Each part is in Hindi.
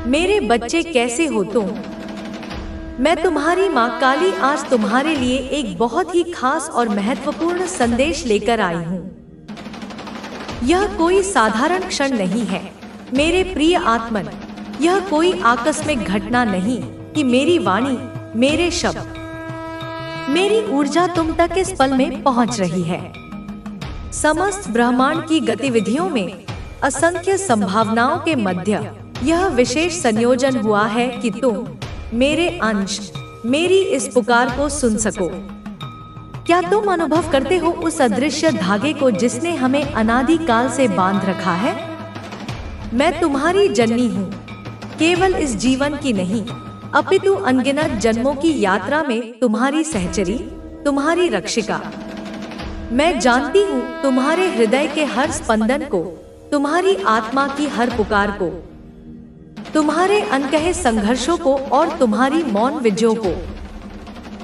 मेरे बच्चे कैसे हो तुम? मैं तुम्हारी माँ काली आज तुम्हारे लिए एक बहुत ही खास और महत्वपूर्ण संदेश लेकर आई हूँ। यह कोई साधारण क्षण नहीं है मेरे प्रिय आत्मन। यह कोई आकस्मिक घटना नहीं कि मेरी वाणी, मेरे शब्द, मेरी ऊर्जा तुम तक इस पल में पहुँच रही है। समस्त ब्रह्मांड की गतिविधियों में असंख्य संभावनाओं के मध्य यह विशेष संयोजन हुआ है कि तुम, मेरे अंश, मेरी इस पुकार को सुन सको। क्या तुम अनुभव करते हो उस अदृश्य धागे को जिसने हमें अनादि काल से बांध रखा है? मैं तुम्हारी जननी हूँ, केवल इस जीवन की नहीं, अपितु अनगिनत जन्मों की यात्रा में तुम्हारी सहचरी, तुम्हारी रक्षिका। मैं जानती हूँ तुम्हारे हृदय के हर स्पंदन को, तुम्हारी आत्मा की हर पुकार को, तुम्हारे अनकहे संघर्षों को और तुम्हारी मौन विजयों को।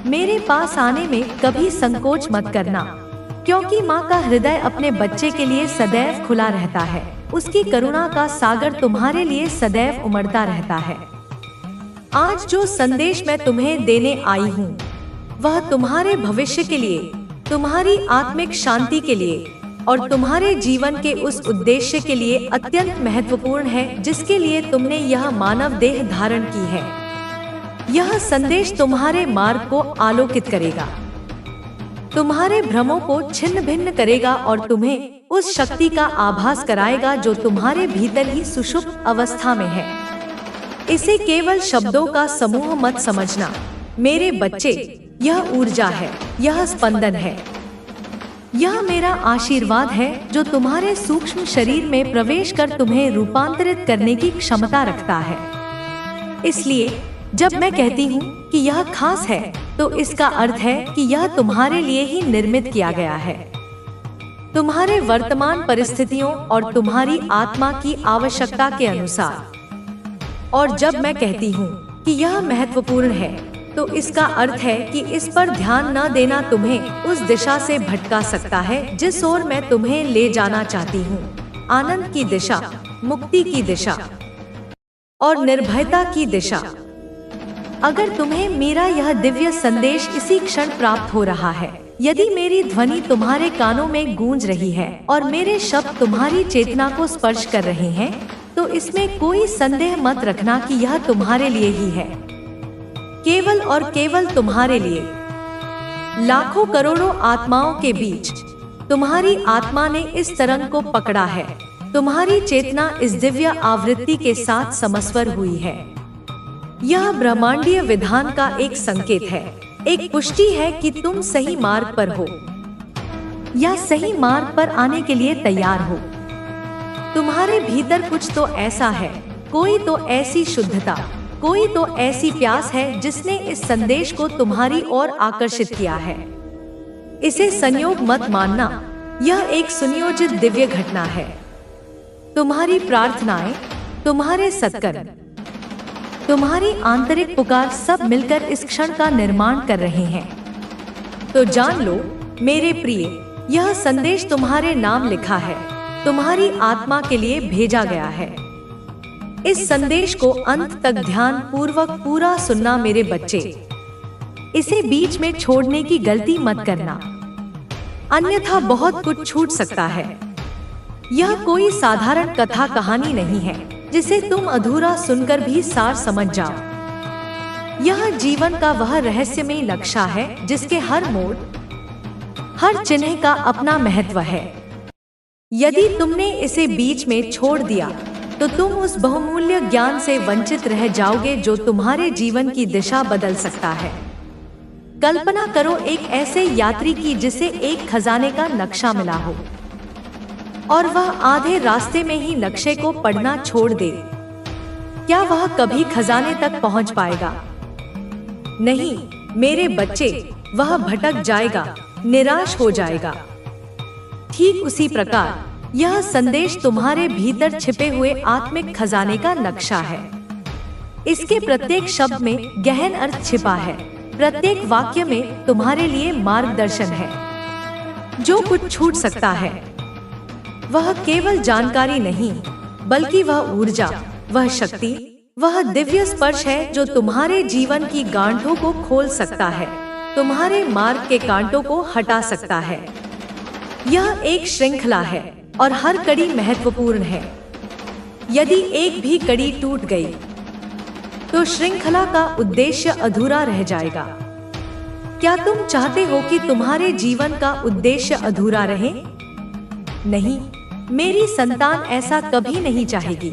मेरे पास आने में कभी संकोच मत करना, क्योंकि माँ का हृदय अपने बच्चे के लिए सदैव खुला रहता है। उसकी करुणा का सागर तुम्हारे लिए सदैव उमड़ता रहता है। आज जो संदेश मैं तुम्हें देने आई हूँ, वह तुम्हारे भविष्य के लिए, तुम्हारी आत्मिक शांति के लिए और तुम्हारे जीवन के उस उद्देश्य के लिए अत्यंत महत्वपूर्ण है जिसके लिए तुमने यह मानव देह धारण की है। यह संदेश तुम्हारे मार्ग को आलोकित करेगा, तुम्हारे भ्रमों को छिन्न भिन्न करेगा और तुम्हें उस शक्ति का आभास कराएगा जो तुम्हारे भीतर ही सुषुप्त अवस्था में है। इसे केवल शब्दों का समूह मत समझना मेरे बच्चे। यह ऊर्जा है, यह स्पंदन है, यह मेरा आशीर्वाद है जो तुम्हारे सूक्ष्म शरीर में प्रवेश कर तुम्हें रूपांतरित करने की क्षमता रखता है। इसलिए जब मैं कहती हूँ कि यह खास है, तो इसका अर्थ है कि यह तुम्हारे लिए ही निर्मित किया गया है, तुम्हारे वर्तमान परिस्थितियों और तुम्हारी आत्मा की आवश्यकता के अनुसार। और जब मैं कहती हूँ कि यह महत्वपूर्ण है, तो इसका अर्थ है कि इस पर ध्यान न देना तुम्हें उस दिशा से भटका सकता है जिस ओर मैं तुम्हें ले जाना चाहती हूँ। आनंद की दिशा, मुक्ति की दिशा और निर्भयता की दिशा। अगर तुम्हें मेरा यह दिव्य संदेश इसी क्षण प्राप्त हो रहा है, यदि मेरी ध्वनि तुम्हारे कानों में गूंज रही है और मेरे शब्द तुम्हारी चेतना को स्पर्श कर रहे हैं, तो इसमें कोई संदेह मत रखना कि यह तुम्हारे लिए ही है, केवल और केवल तुम्हारे लिए। लाखों करोड़ों आत्माओं के बीच तुम्हारी आत्मा ने इस तरंग को पकड़ा है। तुम्हारी चेतना इस दिव्य आवृत्ति के साथ समस्वर हुई है। यह ब्रह्मांडीय विधान का एक संकेत है, एक पुष्टि है कि तुम सही मार्ग पर हो या सही मार्ग पर आने के लिए तैयार हो। तुम्हारे भीतर कुछ तो ऐसा है, कोई तो ऐसी शुद्धता, कोई तो ऐसी प्यास है जिसने इस संदेश को तुम्हारी ओर आकर्षित किया है। इसे संयोग मत मानना, यह एक सुनियोजित दिव्य घटना है। तुम्हारी प्रार्थनाएं, तुम्हारे सत्कर्म, तुम्हारी आंतरिक पुकार सब मिलकर इस क्षण का निर्माण कर रहे हैं। तो जान लो मेरे प्रिय, यह संदेश तुम्हारे नाम लिखा है, तुम्हारी आत्मा के लिए भेजा गया है। इस संदेश को अंत तक ध्यान पूर्वक पूरा सुनना मेरे बच्चे। इसे बीच में छोड़ने की गलती मत करना, अन्यथा बहुत कुछ छूट सकता है। यह कोई साधारण कथा कहानी नहीं है जिसे तुम अधूरा सुनकर भी सार समझ जाओ। यह जीवन का वह रहस्यमय नक्शा है जिसके हर मोड़, हर चिन्ह का अपना महत्व है। यदि तुमने इसे बीच में छोड़ दिया, तो तुम उस बहुमूल्य ज्ञान से वंचित रह जाओगे जो तुम्हारे जीवन की दिशा बदल सकता है। कल्पना करो एक ऐसे यात्री की जिसे एक खजाने का नक्शा मिला हो और वह आधे रास्ते में ही नक्शे को पढ़ना छोड़ दे। क्या वह कभी खजाने तक पहुंच पाएगा? नहीं मेरे बच्चे, वह भटक जाएगा, निराश हो जाएगा। ठीक उसी प्रकार यह संदेश तुम्हारे भीतर छिपे हुए आत्मिक खजाने का नक्शा है। इसके प्रत्येक शब्द में गहन अर्थ छिपा है, प्रत्येक वाक्य में तुम्हारे लिए मार्गदर्शन है। जो कुछ छूट सकता है वह केवल जानकारी नहीं, बल्कि वह ऊर्जा, वह शक्ति, वह दिव्य स्पर्श है जो तुम्हारे जीवन की गांठों को खोल सकता है, तुम्हारे मार्ग के कांटों को हटा सकता है। यह एक श्रृंखला है और हर कड़ी महत्वपूर्ण है। यदि एक भी कड़ी टूट गई तो श्रृंखला का उद्देश्य अधूरा रह जाएगा। क्या तुम चाहते हो कि तुम्हारे जीवन का उद्देश्य अधूरा रहे? नहीं, मेरी संतान ऐसा कभी नहीं चाहेगी।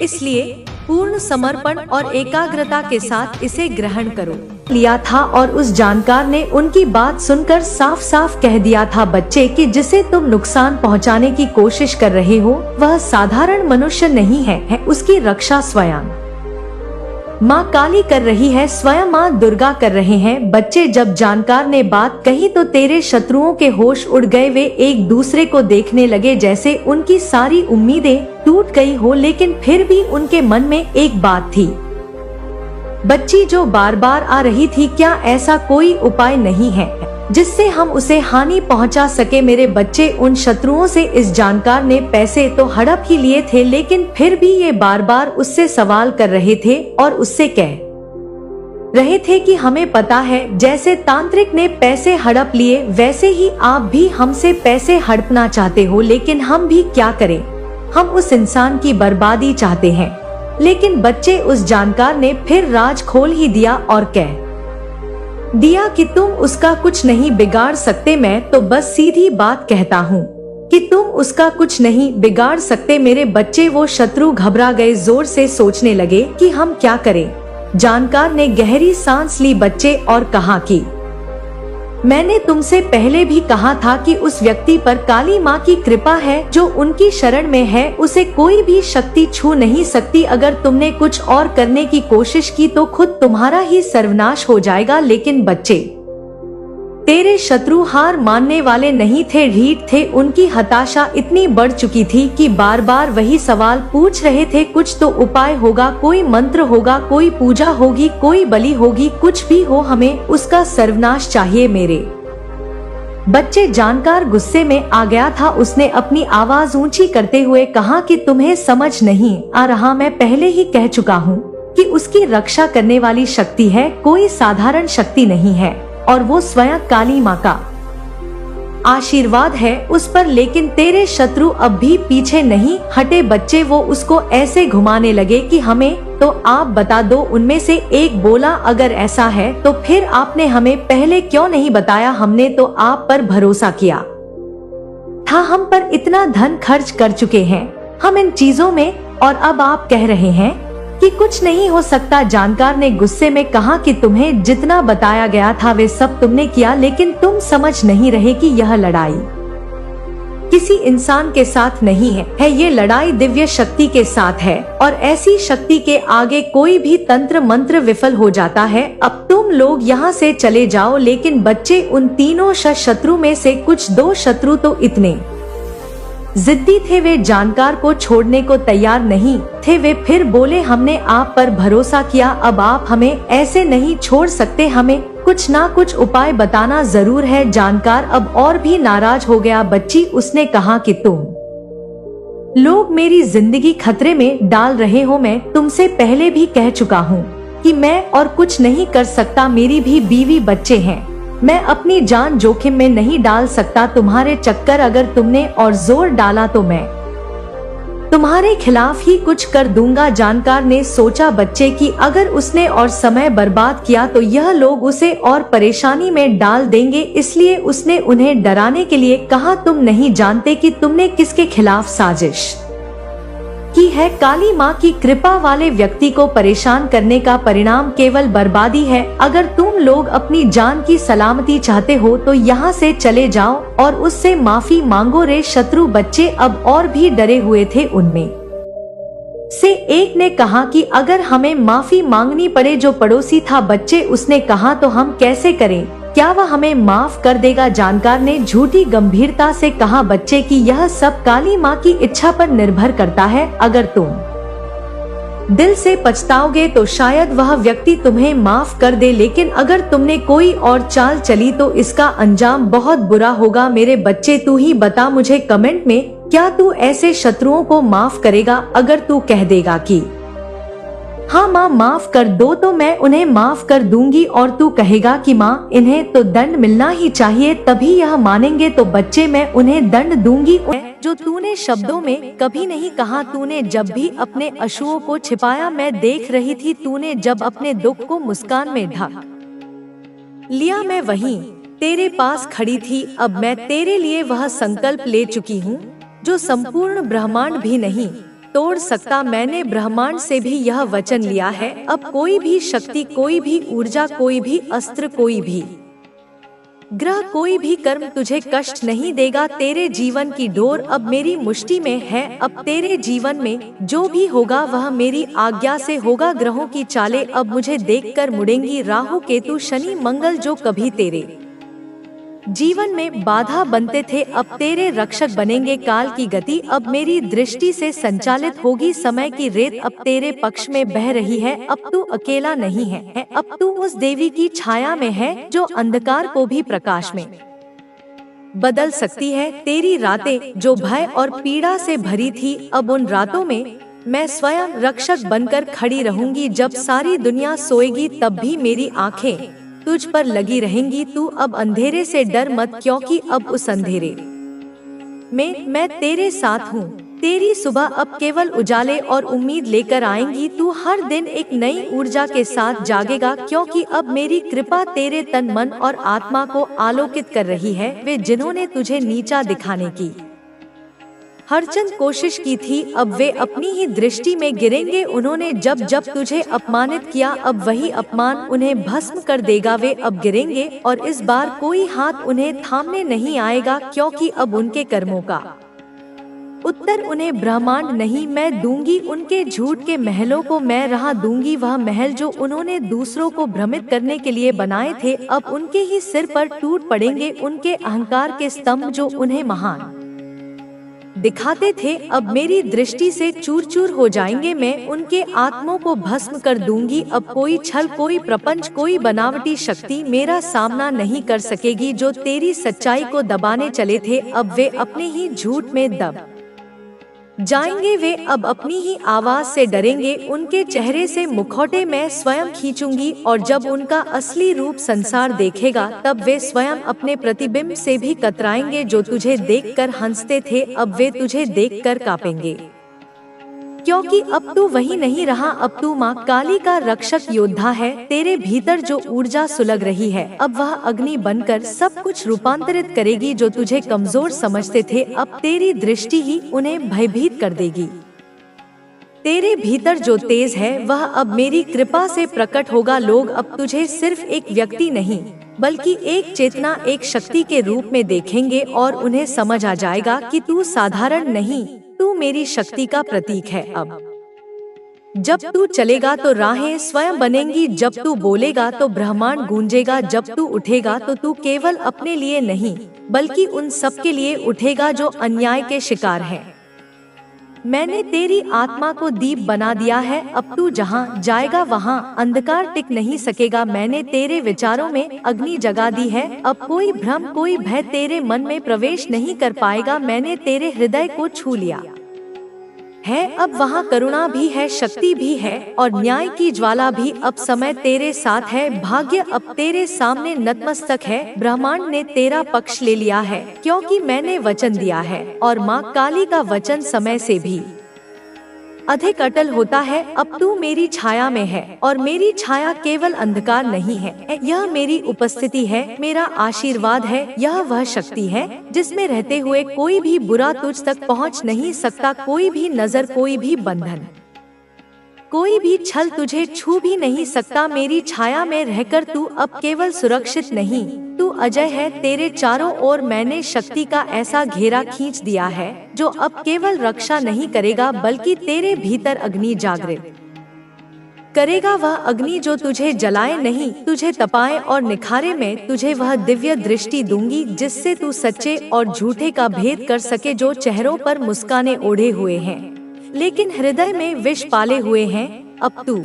इसलिए पूर्ण समर्पण और एकाग्रता के साथ इसे ग्रहण करो। लिया था और उस जानकार ने उनकी बात सुनकर साफ साफ कह दिया था, बच्चे कि जिसे तुम नुकसान पहुंचाने की कोशिश कर रहे हो वह साधारण मनुष्य नहीं है उसकी रक्षा स्वयं माँ काली कर रही है, स्वयं माँ दुर्गा कर रहे हैं। बच्चे, जब जानकार ने बात कही तो तेरे शत्रुओं के होश उड़ गए। वे एक दूसरे को देखने लगे जैसे उनकी सारी उम्मीदें टूट गई हो, लेकिन फिर भी उनके मन में एक बात थी, बच्ची जो बार बार आ रही थी, क्या ऐसा कोई उपाय नहीं है जिससे हम उसे हानि पहुंचा सके? मेरे बच्चे, उन शत्रुओं से इस जानकार ने पैसे तो हड़प ही लिए थे, लेकिन फिर भी ये बार बार उससे सवाल कर रहे थे और उससे कह रहे थे कि हमें पता है, जैसे तांत्रिक ने पैसे हड़प लिए वैसे ही आप भी हमसे पैसे हड़पना चाहते हो। लेकिन हम भी क्या करें, हम उस इंसान की बर्बादी चाहते हैं। लेकिन बच्चे, उस जानकार ने फिर राज खोल ही दिया और कह दिया कि तुम उसका कुछ नहीं बिगाड़ सकते। मैं तो बस सीधी बात कहता हूँ कि तुम उसका कुछ नहीं बिगाड़ सकते। मेरे बच्चे, वो शत्रु घबरा गए, जोर से सोचने लगे कि हम क्या करें। जानकार ने गहरी सांस ली बच्चे और कहा कि मैंने तुमसे पहले भी कहा था कि उस व्यक्ति पर काली माँ की कृपा है, जो उनकी शरण में है उसे कोई भी शक्ति छू नहीं सकती। अगर तुमने कुछ और करने की कोशिश की तो खुद तुम्हारा ही सर्वनाश हो जाएगा। लेकिन बच्चे, तेरे शत्रु हार मानने वाले नहीं थे, ढीठ थे। उनकी हताशा इतनी बढ़ चुकी थी कि बार बार वही सवाल पूछ रहे थे, कुछ तो उपाय होगा, कोई मंत्र होगा, कोई पूजा होगी, कोई बलि होगी, कुछ भी हो, हमें उसका सर्वनाश चाहिए। मेरे बच्चे, जानकार गुस्से में आ गया था। उसने अपनी आवाज ऊंची करते हुए कहा कि तुम्हें समझ नहीं आ रहा, मैं पहले ही कह चुका हूँ कि उसकी रक्षा करने वाली शक्ति है, कोई साधारण शक्ति नहीं है, और वो स्वयं काली माँ का आशीर्वाद है उस पर। लेकिन तेरे शत्रु अब भी पीछे नहीं हटे। बच्चे, वो उसको ऐसे घुमाने लगे कि हमें तो आप बता दो। उनमें से एक बोला, अगर ऐसा है तो फिर आपने हमें पहले क्यों नहीं बताया? हमने तो आप पर भरोसा किया था, हम पर इतना धन खर्च कर चुके हैं हम इन चीजों में, और अब आप कह रहे हैं कि कुछ नहीं हो सकता। जानकार ने गुस्से में कहा कि तुम्हें जितना बताया गया था वे सब तुमने किया, लेकिन तुम समझ नहीं रहे कि यह लड़ाई किसी इंसान के साथ नहीं है, ये लड़ाई दिव्य शक्ति के साथ है, और ऐसी शक्ति के आगे कोई भी तंत्र मंत्र विफल हो जाता है। अब तुम लोग यहाँ से चले जाओ। लेकिन बच्चे, उन तीनों शत्रु में से कुछ 2 शत्रु तो इतने जिद्दी थे, वे जानकार को छोड़ने को तैयार नहीं थे। वे फिर बोले, हमने आप पर भरोसा किया, अब आप हमें ऐसे नहीं छोड़ सकते, हमें कुछ ना कुछ उपाय बताना जरूर है। जानकार अब और भी नाराज हो गया। बच्ची, उसने कहा कि तुम लोग मेरी जिंदगी खतरे में डाल रहे हो। मैं तुमसे पहले भी कह चुका हूँ कि मैं और कुछ नहीं कर सकता, मेरी भी बीवी बच्चे हैं, मैं अपनी जान जोखिम में नहीं डाल सकता। तुम्हारे चक्कर अगर तुमने और जोर डाला तो मैं तुम्हारे खिलाफ ही कुछ कर दूंगा। जानकार ने सोचा बच्चे कि अगर उसने और समय बर्बाद किया तो यह लोग उसे और परेशानी में डाल देंगे, इसलिए उसने उन्हें डराने के लिए कहा, तुम नहीं जानते कि तुमने किसके खिलाफ साजिश की है। काली माँ की कृपा वाले व्यक्ति को परेशान करने का परिणाम केवल बर्बादी है। अगर तुम लोग अपनी जान की सलामती चाहते हो तो यहाँ से चले जाओ और उससे माफी मांगो। रे शत्रु बच्चे अब और भी डरे हुए थे। उनमें से एक ने कहा कि अगर हमें माफी मांगनी पड़े, जो पड़ोसी था बच्चे, उसने कहा, तो हम कैसे करें, क्या वह हमें माफ कर देगा? जानकार ने झूठी गंभीरता से कहा, बच्चे कि यह सब काली माँ की इच्छा पर निर्भर करता है। अगर तुम दिल से पछताओगे तो शायद वह व्यक्ति तुम्हें माफ कर दे, लेकिन अगर तुमने कोई और चाल चली तो इसका अंजाम बहुत बुरा होगा। मेरे बच्चे, तू ही बता मुझे कमेंट में, क्या तू ऐसे शत्रुओं को माफ करेगा? अगर तू कह देगा कि हाँ माँ, माफ कर दो तो मैं उन्हें माफ कर दूंगी, और तू कहेगा कि माँ इन्हें तो दंड मिलना ही चाहिए, तभी यह मानेंगे। तो बच्चे, मैं उन्हें दंड दूंगी जो तूने शब्दों में कभी नहीं कहा। तूने जब भी अपने अश्रुओं को छिपाया, मैं देख रही थी। तूने जब अपने दुख को मुस्कान में ढक लिया, मैं वहीं तेरे पास खड़ी थी। अब मैं तेरे लिए वह संकल्प ले चुकी हूँ जो संपूर्ण ब्रह्मांड भी नहीं तोड़ सकता। मैंने ब्रह्मांड से भी यह वचन लिया है, अब कोई भी शक्ति, कोई भी ऊर्जा, कोई भी अस्त्र, कोई भी ग्रह, कोई भी कर्म तुझे कष्ट नहीं देगा। तेरे जीवन की डोर अब मेरी मुट्ठी में है। अब तेरे जीवन में जो भी होगा वह मेरी आज्ञा से होगा। ग्रहों की चालें अब मुझे देखकर मुड़ेंगी। राहु, केतु, शनि, मंगल जो कभी तेरे जीवन में बाधा बनते थे, अब तेरे रक्षक बनेंगे। काल की गति अब मेरी दृष्टि से संचालित होगी। समय की रेत अब तेरे पक्ष में बह रही है। अब तू अकेला नहीं है, अब तू उस देवी की छाया में है जो अंधकार को भी प्रकाश में बदल सकती है। तेरी रातें जो भय और पीड़ा से भरी थी, अब उन रातों में मैं स्वयं रक्षक बनकर खड़ी रहूंगी। जब सारी दुनिया सोएगी तब भी मेरी आंखें तुझ पर लगी रहेंगी। तू अब अंधेरे से डर मत, क्योंकि अब उस अंधेरे में मैं तेरे साथ हूँ। तेरी सुबह अब केवल उजाले और उम्मीद लेकर आएंगी। तू हर दिन एक नई ऊर्जा के साथ जागेगा, क्योंकि अब मेरी कृपा तेरे तन, मन और आत्मा को आलोकित कर रही है। वे जिन्होंने तुझे नीचा दिखाने की हर चंद कोशिश की थी, अब वे अपनी ही दृष्टि में गिरेंगे। उन्होंने जब जब तुझे अपमानित किया, अब वही अपमान उन्हें भस्म कर देगा। वे अब गिरेंगे और इस बार कोई हाथ उन्हें थामने नहीं आएगा, क्योंकि अब उनके कर्मों का उत्तर उन्हें ब्रह्मांड नहीं, मैं दूंगी। उनके झूठ के महलों को मैं राह दूंगी। वह महल जो उन्होंने दूसरों को भ्रमित करने के लिए बनाए थे, अब उनके ही सिर पर टूट पड़ेंगे। उनके अहंकार के स्तंभ जो उन्हें महान दिखाते थे, अब मेरी दृष्टि से चूर चूर हो जाएंगे। मैं उनके आत्मों को भस्म कर दूंगी। अब कोई छल, कोई प्रपंच, कोई बनावटी शक्ति मेरा सामना नहीं कर सकेगी। जो तेरी सच्चाई को दबाने चले थे, अब वे अपने ही झूठ में दब जाएंगे। वे अब अपनी ही आवाज से डरेंगे। उनके चेहरे से मुखौटे मैं स्वयं खींचूंगी, और जब उनका असली रूप संसार देखेगा, तब वे स्वयं अपने प्रतिबिंब से भी कतराएंगे। जो तुझे देखकर हंसते थे, अब वे तुझे देखकर कांपेंगे, क्योंकि अब तू वही नहीं रहा। अब तू माँ काली का रक्षक योद्धा है। तेरे भीतर जो ऊर्जा सुलग रही है, अब वह अग्नि बनकर सब कुछ रूपांतरित करेगी। जो तुझे कमजोर समझते थे, अब तेरी दृष्टि ही उन्हें भयभीत कर देगी। तेरे भीतर जो तेज है, वह अब मेरी कृपा से प्रकट होगा। लोग अब तुझे सिर्फ एक व्यक्ति नहीं, बल्कि एक चेतना, एक शक्ति के रूप में देखेंगे, और उन्हें समझ आ जाएगा कि तू साधारण नहीं, तू मेरी शक्ति का प्रतीक है। अब जब तू चलेगा तो राहें स्वयं बनेंगी, जब तू बोलेगा तो ब्रह्मांड गूंजेगा, जब तू उठेगा तो तू केवल अपने लिए नहीं, बल्कि उन सब के लिए उठेगा जो अन्याय के शिकार हैं। मैंने तेरी आत्मा को दीप बना दिया है। अब तू जहाँ जाएगा वहाँ अंधकार टिक नहीं सकेगा। मैंने तेरे विचारों में अग्नि जगा दी है। अब कोई भ्रम, कोई भय तेरे मन में प्रवेश नहीं कर पाएगा। मैंने तेरे हृदय को छू लिया है। अब वहाँ करुणा भी है, शक्ति भी है, और न्याय की ज्वाला भी। अब समय तेरे साथ है, भाग्य अब तेरे सामने नतमस्तक है। ब्रह्मांड ने तेरा पक्ष ले लिया है, क्योंकि मैंने वचन दिया है, और माँ काली का वचन समय से भी अधिक अटल होता है। अब तू मेरी छाया में है, और मेरी छाया केवल अंधकार नहीं है। यह मेरी उपस्थिति है, मेरा आशीर्वाद है। यह वह शक्ति है जिसमें रहते हुए कोई भी बुरा तुझ तक पहुंच नहीं सकता। कोई भी नजर, कोई भी बंधन, कोई भी छल तुझे छू भी नहीं सकता। मेरी छाया में रहकर तू अब केवल सुरक्षित नहीं, तू अजय है। तेरे चारों ओर मैंने शक्ति का ऐसा घेरा खींच दिया है जो अब केवल रक्षा नहीं करेगा, बल्कि तेरे भीतर अग्नि जागृत करेगा। वह अग्नि जो तुझे जलाए नहीं, तुझे तपाए और निखारे। में तुझे वह दिव्य दृष्टि दूंगी जिससे तू सच्चे और झूठे का भेद कर सके। जो चेहरों पर मुस्काने ओढ़े हुए हैं, लेकिन हृदय में विष पाले हुए हैं, अब तू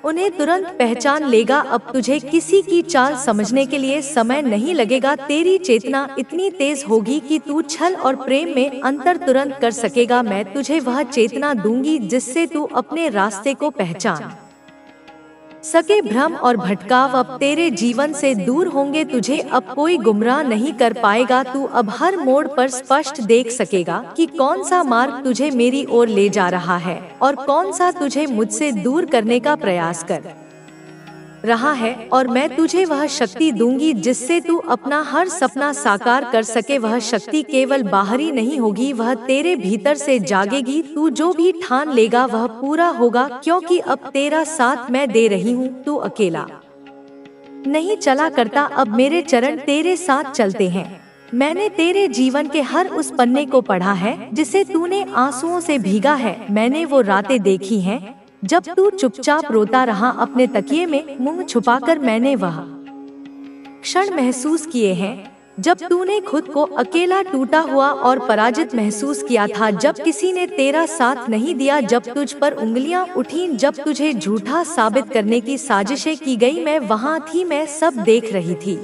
उन्हें तुरंत पहचान लेगा। अब तुझे किसी की चाल समझने के लिए समय नहीं लगेगा। तेरी चेतना इतनी तेज होगी कि तू छल और प्रेम में अंतर तुरंत कर सकेगा। मैं तुझे वह चेतना दूंगी जिससे तू अपने रास्ते को पहचान सके। भ्रम और भटकाव अब तेरे जीवन से दूर होंगे। तुझे अब कोई गुमराह नहीं कर पाएगा। तू अब हर मोड़ पर स्पष्ट देख सकेगा कि कौन सा मार्ग तुझे मेरी ओर ले जा रहा है और कौन सा तुझे मुझसे दूर करने का प्रयास कर रहा है। और मैं तुझे वह शक्ति दूंगी जिससे तू अपना हर सपना साकार कर सके। वह शक्ति केवल बाहरी नहीं होगी, वह तेरे भीतर से जागेगी। तू जो भी ठान लेगा वह पूरा होगा, क्योंकि अब तेरा साथ मैं दे रही हूँ। तू अकेला नहीं चला करता, अब मेरे चरण तेरे साथ चलते हैं। मैंने तेरे जीवन के हर उस पन्ने को पढ़ा है जिसे तूने आंसुओं से भीगा है। मैंने वो रातें देखी हैं जब तू चुपचाप रोता रहा अपने तकिए में मुंह छुपाकर। मैंने वह क्षण महसूस किए हैं जब तूने खुद को अकेला, टूटा हुआ और पराजित महसूस किया था। जब किसी ने तेरा साथ नहीं दिया, जब तुझ पर उंगलियां उठी, जब तुझे झूठा साबित करने की साजिशें की गई। मैं वहां थी, मैं सब देख रही थी।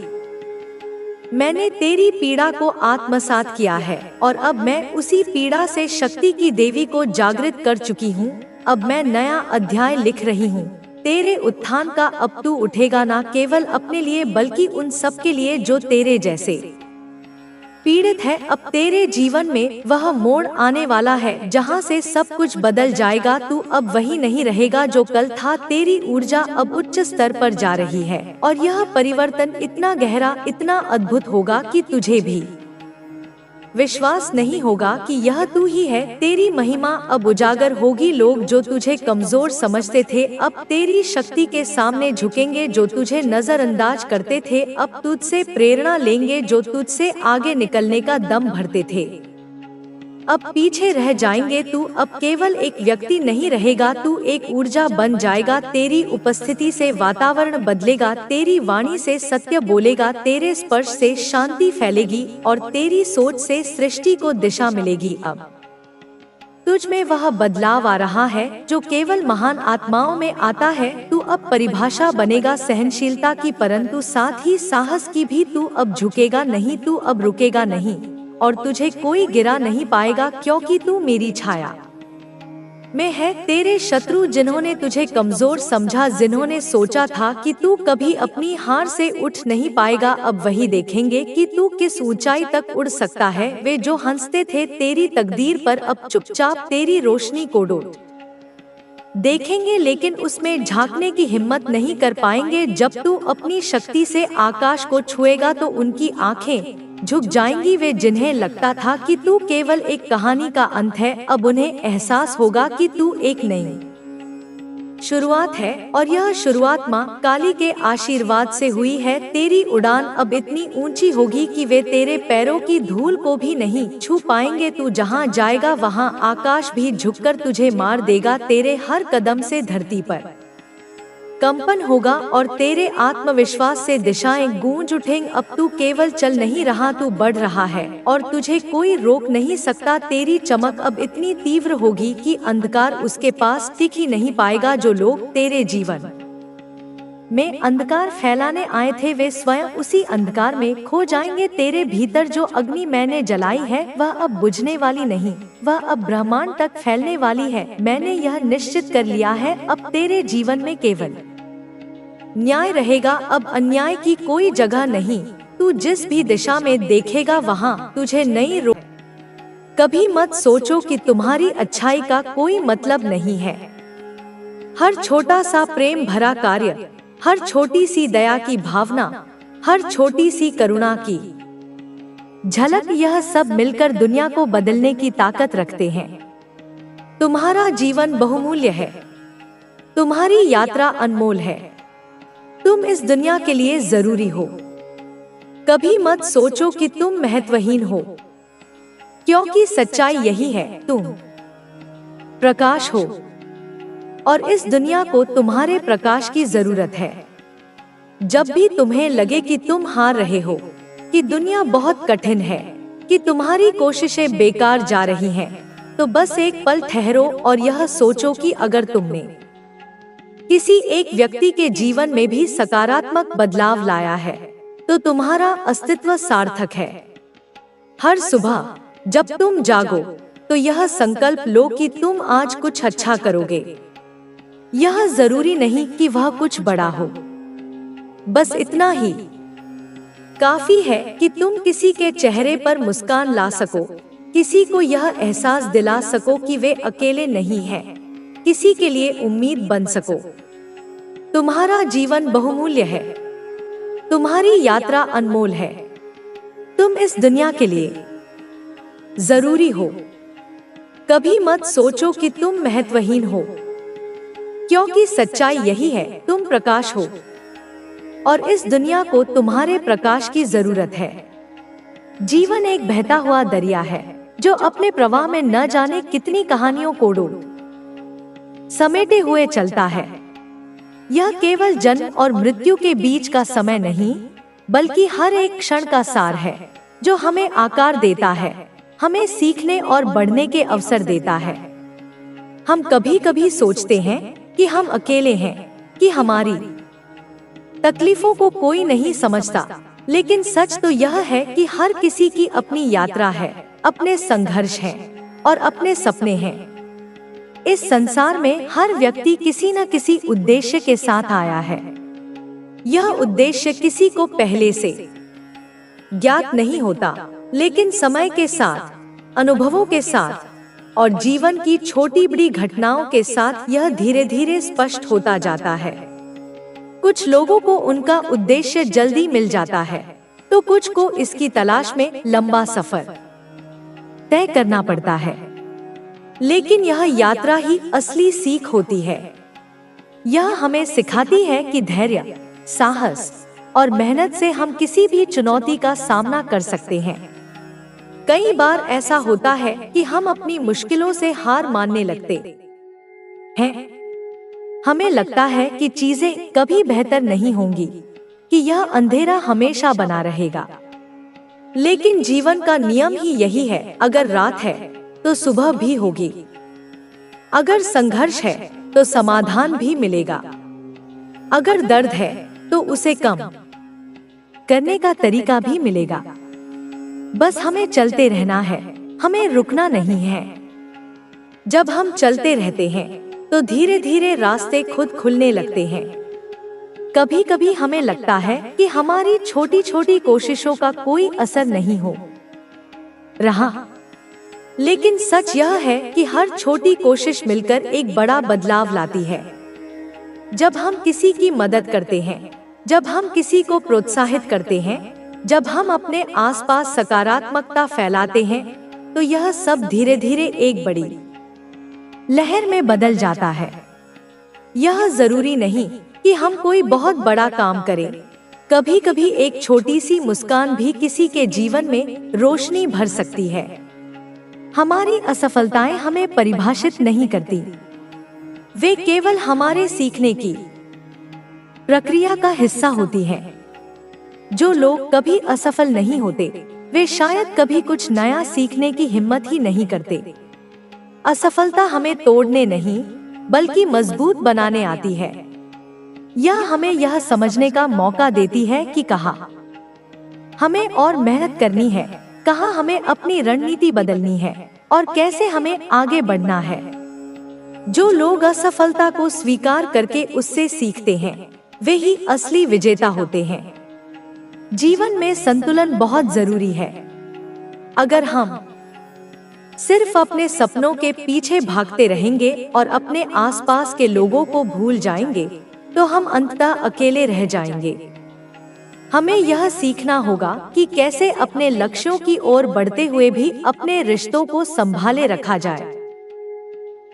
मैंने तेरी पीड़ा को आत्मसात किया है और अब मैं उसी पीड़ा से शक्ति की देवी को जागृत कर चुकी हूँ। अब मैं नया अध्याय लिख रही हूँ तेरे उत्थान का। अब तू उठेगा ना केवल अपने लिए बल्कि उन सब के लिए जो तेरे जैसे पीड़ित है। अब तेरे जीवन में वह मोड़ आने वाला है जहाँ से सब कुछ बदल जाएगा। तू अब वही नहीं रहेगा जो कल था। तेरी ऊर्जा अब उच्च स्तर पर जा रही है और यह परिवर्तन इतना गहरा, इतना अद्भुत होगा कि तुझे भी विश्वास नहीं होगा कि यह तू ही है। तेरी महिमा अब उजागर होगी। लोग जो तुझे कमजोर समझते थे अब तेरी शक्ति के सामने झुकेंगे। जो तुझे नजरअंदाज करते थे अब तुझसे प्रेरणा लेंगे। जो तुझसे आगे निकलने का दम भरते थे अब पीछे रह जाएंगे। तू अब केवल एक व्यक्ति नहीं रहेगा, तू एक ऊर्जा बन जाएगा। तेरी उपस्थिति से वातावरण बदलेगा, तेरी वाणी से सत्य बोलेगा, तेरे स्पर्श से शांति फैलेगी और तेरी सोच से सृष्टि को दिशा मिलेगी। अब तुझ में वह बदलाव आ रहा है जो केवल महान आत्माओं में आता है। तू अब परिभाषा बनेगा सहनशीलता की, परंतु साथ ही साहस की भी। तू अब झुकेगा नहीं, तू अब रुकेगा नहीं और तुझे कोई गिरा नहीं पाएगा, क्योंकि तू मेरी छाया में है। तेरे शत्रु जिन्होंने तुझे कमजोर समझा, जिन्होंने सोचा था कि तू कभी अपनी हार से उठ नहीं पाएगा, अब वही देखेंगे कि तू किस ऊंचाई तक उड़ सकता है। वे जो हंसते थे तेरी तकदीर पर अब चुपचाप तेरी रोशनी को डोट देखेंगे, लेकिन उसमें झांकने की हिम्मत नहीं कर पाएंगे। जब तू अपनी शक्ति से आकाश को छुएगा तो उनकी आंखें झुक जाएंगी। वे जिन्हें लगता था कि तू केवल एक कहानी का अंत है, अब उन्हें एहसास होगा कि तू एक नई शुरुआत है और यह शुरुआत माँ काली के आशीर्वाद से हुई है। तेरी उड़ान अब इतनी ऊंची होगी कि वे तेरे पैरों की धूल को भी नहीं छू पाएंगे। तू जहाँ जाएगा वहाँ आकाश भी झुककर तुझे मार देगा। तेरे हर कदम से धरती पर कंपन होगा और तेरे आत्मविश्वास से दिशाएं गूंज उठेंगी। अब तू केवल चल नहीं रहा, तू बढ़ रहा है और तुझे कोई रोक नहीं सकता। तेरी चमक अब इतनी तीव्र होगी कि अंधकार उसके पास टिक ही नहीं पाएगा। जो लोग तेरे जीवन में अंधकार फैलाने आए थे वे स्वयं उसी अंधकार में खो जाएंगे। तेरे भीतर जो अग्नि मैंने जलाई है वह अब बुझने वाली नहीं, वह अब ब्रह्मांड तक फैलने वाली है। मैंने यह निश्चित कर लिया है, अब तेरे जीवन में केवल न्याय रहेगा, अब अन्याय की कोई जगह नहीं। तू जिस भी दिशा में देखेगा वहाँ तुझे नई रोक। कभी मत सोचो कि तुम्हारी अच्छाई का कोई मतलब नहीं है। हर छोटा सा प्रेम भरा कार्य, हर छोटी सी दया की भावना, हर छोटी सी करुणा की झलक, यह सब मिलकर दुनिया को बदलने की ताकत रखते हैं। तुम्हारा जीवन बहुमूल्य है, तुम्हारी यात्रा अनमोल है, तुम इस दुनिया के लिए जरूरी हो। कभी मत सोचो कि तुम महत्वहीन हो, क्योंकि सच्चाई यही है, तुम प्रकाश हो और इस दुनिया को तुम्हारे प्रकाश की जरूरत है। जब भी तुम्हें लगे कि तुम हार रहे हो, कि दुनिया बहुत कठिन है, कि तुम्हारी कोशिशें बेकार जा रही हैं, तो बस एक पल ठहरो और यह सोचो कि अगर तुमने किसी एक व्यक्ति के जीवन में भी सकारात्मक बदलाव लाया है, तो तुम्हारा अस्तित्व सार्थक है। हर सुबह जब तुम जागो तो यह संकल्प लो कि तुम आज कुछ अच्छा करोगे। यह जरूरी नहीं कि वह कुछ बड़ा हो, बस इतना ही काफी है कि तुम किसी के चेहरे पर मुस्कान ला सको, किसी को यह एहसास दिला सको कि वे अकेले नहीं हैं, किसी के लिए उम्मीद बन सको। तुम्हारा जीवन बहुमूल्य है, तुम्हारी यात्रा अनमोल है, तुम इस दुनिया के लिए जरूरी हो। कभी मत सोचो कि तुम महत्वहीन हो, क्योंकि सच्चाई यही है, तुम प्रकाश हो और इस दुनिया को तुम्हारे प्रकाश की जरूरत है। जीवन एक बहता हुआ दरिया है जो अपने प्रवाह में न जाने कितनी कहानियों को समेटे हुए चलता है। यह केवल जन्म और मृत्यु के बीच का समय नहीं, बल्कि हर एक क्षण का सार है जो हमें आकार देता है, हमें सीखने और बढ़ने के अवसर देता है। हम कभी कभी सोचते हैं कि हम अकेले हैं, कि हमारी तकलीफों को कोई नहीं समझता, लेकिन सच तो यह है कि हर किसी की अपनी यात्रा है, अपने संघर्ष हैं और अपने सपने हैं। इस संसार में हर व्यक्ति किसी न किसी उद्देश्य के साथ आया है। यह उद्देश्य किसी को पहले से ज्ञात नहीं होता, लेकिन समय के साथ, अनुभवों के साथ और जीवन की छोटी बड़ी घटनाओं के साथ यह धीरे धीरे स्पष्ट होता जाता है। कुछ लोगों को उनका उद्देश्य जल्दी मिल जाता है, तो कुछ को इसकी तलाश में लंबा सफर तय करना पड़ता है। लेकिन यह यात्रा ही असली सीख होती है। यह हमें सिखाती है कि धैर्य, साहस और मेहनत से हम किसी भी चुनौती का सामना कर सकते हैं। कई बार ऐसा होता है कि हम अपनी मुश्किलों से हार मानने लगते हैं। हमें लगता है कि चीजें कभी बेहतर नहीं होंगी, कि यह अंधेरा हमेशा बना रहेगा। लेकिन जीवन का नियम ही यही है, अगर रात है तो सुबह भी होगी, अगर संघर्ष है तो समाधान भी मिलेगा, अगर दर्द है तो उसे कम करने का तरीका भी मिलेगा। बस हमें चलते रहना है, हमें रुकना नहीं है। जब हम चलते रहते हैं तो धीरे धीरे रास्ते खुद खुलने लगते हैं। कभी कभी हमें लगता है कि हमारी छोटी छोटी कोशिशों का कोई असर नहीं हो रहा, लेकिन सच यह है कि हर छोटी कोशिश मिलकर एक बड़ा बदलाव लाती है। जब हम किसी की मदद करते हैं, जब हम किसी को प्रोत्साहित करते हैं, जब हम अपने आसपास सकारात्मकता फैलाते हैं, तो यह सब धीरे धीरे एक बड़ी लहर में बदल जाता है। यह जरूरी नहीं कि हम कोई बहुत बड़ा काम करें। कभी कभी एक छोटी सी मुस्कान भी किसी के जीवन में रोशनी भर सकती है। हमारी असफलताएं हमें परिभाषित नहीं करती, वे केवल हमारे सीखने की प्रक्रिया का हिस्सा होती हैं। जो लोग कभी असफल नहीं होते, वे शायद कभी कुछ नया सीखने की हिम्मत ही नहीं करते। असफलता हमें तोड़ने नहीं, बल्कि मजबूत बनाने आती है। यह हमें यह समझने का मौका देती है कि कहाँ हमें और मेहनत करनी है, कहाँ हमें अपनी रणनीति बदलनी है और कैसे हमें आगे बढ़ना है। जो लोग असफलता को स्वीकार करके उससे सीखते हैं, वे ही असली विजेता होते हैं। जीवन में संतुलन बहुत जरूरी है। अगर हम सिर्फ अपने सपनों के पीछे भागते रहेंगे और अपने आसपास के लोगों को भूल जाएंगे, तो हम अंततः अकेले रह जाएंगे। हमें यह सीखना होगा कि कैसे अपने लक्ष्यों की ओर बढ़ते हुए भी अपने रिश्तों को संभाले रखा जाए।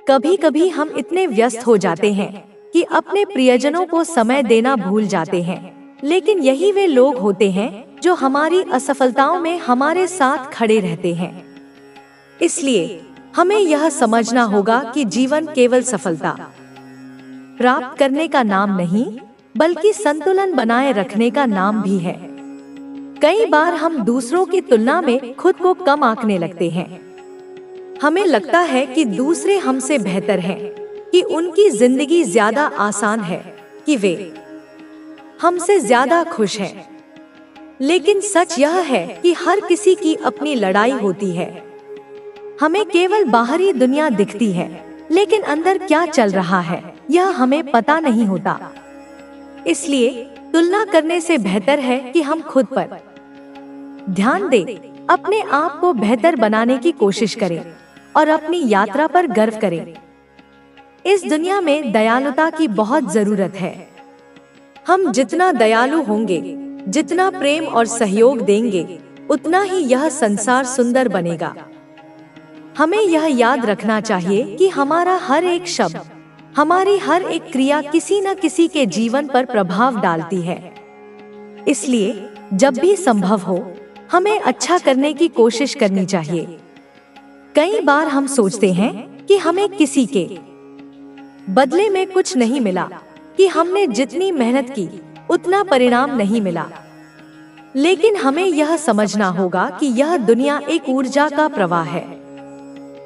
कभी कभी हम इतने व्यस्त हो जाते हैं कि अपने प्रियजनों को समय देना भूल जाते हैं, लेकिन यही वे लोग होते हैं जो हमारी असफलताओं में हमारे साथ खड़े रहते हैं। इसलिए हमें यह समझना होगा कि जीवन केवल सफलता प्राप्त करने का नाम नहीं, बल्कि संतुलन बनाए रखने का नाम भी है। कई बार हम दूसरों की तुलना में खुद को कम आंकने लगते हैं। हमें लगता है कि दूसरे हमसे बेहतर हैं, कि उनकी जिंदगी ज्यादा आसान है, कि वे हमसे ज्यादा खुश हैं। लेकिन सच यह है कि हर किसी की अपनी लड़ाई होती है। हमें केवल बाहरी दुनिया दिखती है, लेकिन अंदर क्या चल रहा है यह हमें पता नहीं होता। इसलिए तुलना करने से बेहतर है कि हम खुद पर ध्यान दें, अपने आप को बेहतर बनाने की कोशिश करें और अपनी यात्रा पर गर्व करें। इस दुनिया में दयालुता की बहुत जरूरत है। हम जितना दयालु होंगे, जितना प्रेम और सहयोग देंगे, उतना ही यह संसार सुंदर बनेगा। हमें यह याद रखना चाहिए कि हमारा हर एक शब्द, हमारी हर एक क्रिया किसी न किसी के जीवन पर प्रभाव डालती है। इसलिए जब भी संभव हो, हमें अच्छा करने की कोशिश करनी चाहिए। कई बार हम सोचते हैं कि हमें किसी के बदले में कुछ नहीं मिला, कि हमने जितनी मेहनत की उतना परिणाम नहीं मिला। लेकिन हमें यह समझना होगा कि यह दुनिया एक ऊर्जा का प्रवाह है।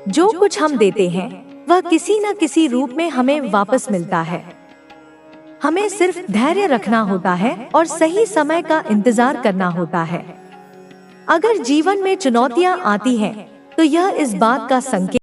जो कुछ हम देते हैं वह किसी न किसी रूप में हमें वापस मिलता है। हमें सिर्फ धैर्य रखना होता है और सही समय का इंतजार करना होता है। अगर जीवन में चुनौतियां आती हैं, तो यह इस बात का संकेत